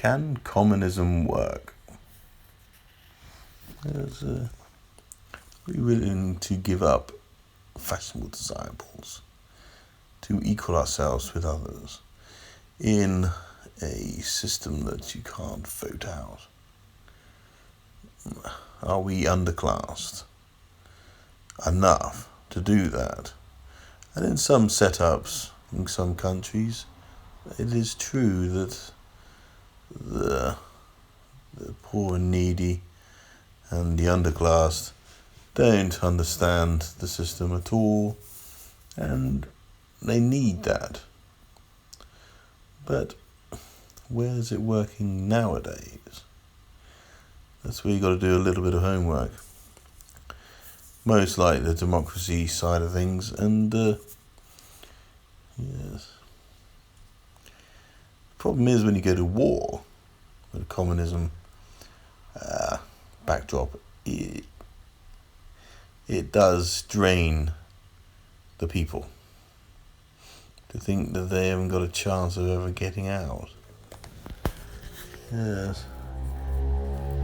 Can communism work? Are we willing to give up fashionable desirables to equal ourselves with others in a system that you can't vote out? Are we underclassed enough to do that? And in some setups, in some countries, it is true that the poor and needy and the underclassed don't understand the system at all, and they need that. But where is it working nowadays? That's where you got to do a little bit of homework. Most like the democracy side of things, and yes. The problem is when you go to war with a communism backdrop, it does drain the people to think that they haven't got a chance of ever getting out. Yes.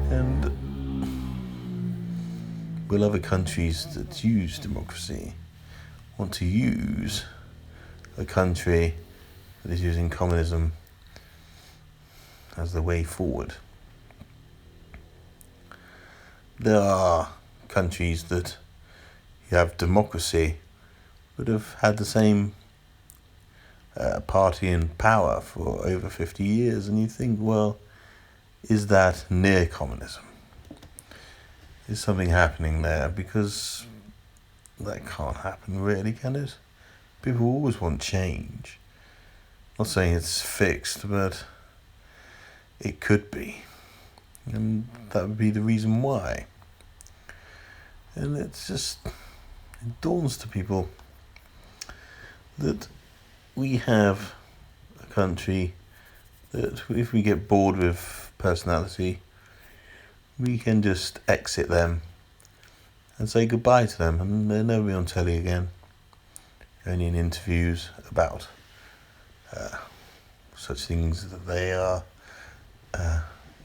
And will other countries that use democracy want to use a country that is using communism as the way forward? There are countries that you have democracy but have had the same party in power for over 50 years, and you think, well, is that near communism? Is something happening there? Because that can't happen really, can it? People always want change. Not saying it's fixed, but it could be. And that would be the reason why. And it dawns to people that we have a country that if we get bored with personality, we can just exit them and say goodbye to them, and they'll never be on telly again, only in interviews about such things that they are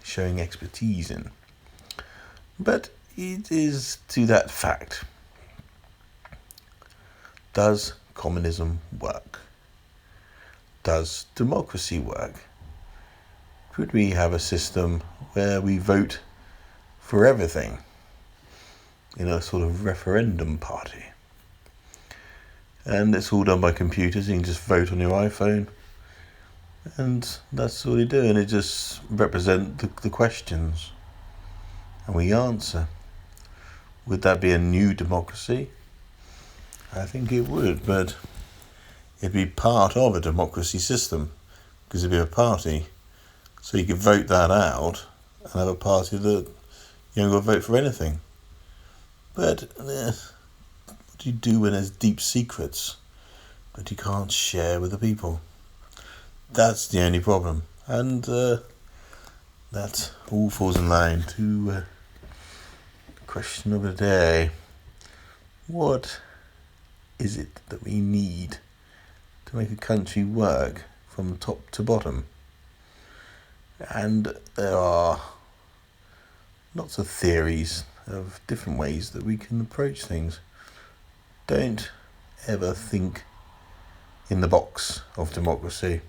showing expertise in. But it is to that fact. Does communism work? Does democracy work? Could we have a system where we vote for everything in a sort of referendum party? And it's all done by computers. You can just vote on your iPhone, and that's all you do, and it just represents the questions, and we answer. Would that be a new democracy? I think it would, but it'd be part of a democracy system, because it'd be a party. So you could vote that out and have a party that you haven't got to vote for anything. But what do you do when there's deep secrets that you can't share with the people? That's the only problem. And that all falls in line to the question of the day. What is it that we need to make a country work from top to bottom? And there are lots of theories of different ways that we can approach things. Don't ever think in the box of democracy.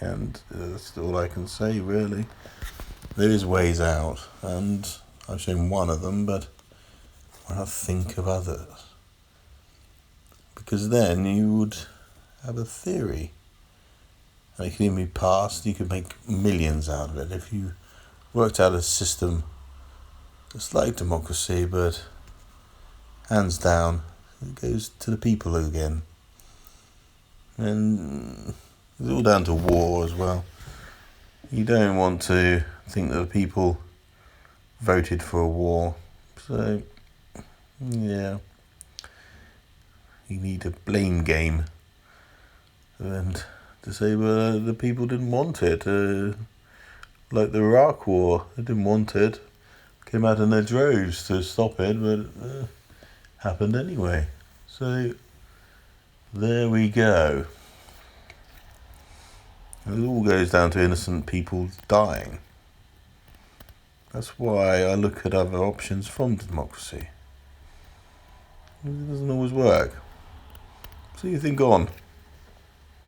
And that's all I can say, really. There is ways out, and I've shown one of them, but why not think of others? Because then you would have a theory, and it can even be passed. You could make millions out of it if you worked out a system that's like democracy, but hands down, it goes to the people again. And it's all down to war as well. You don't want to think that the people voted for a war. So, yeah. You need a blame game. And to say, well, the people didn't want it. Like the Iraq War, they didn't want it. Came out in their droves to stop it, but it happened anyway. So, there we go. And it all goes down to innocent people dying. That's why I look at other options from democracy. It doesn't always work. So you think on.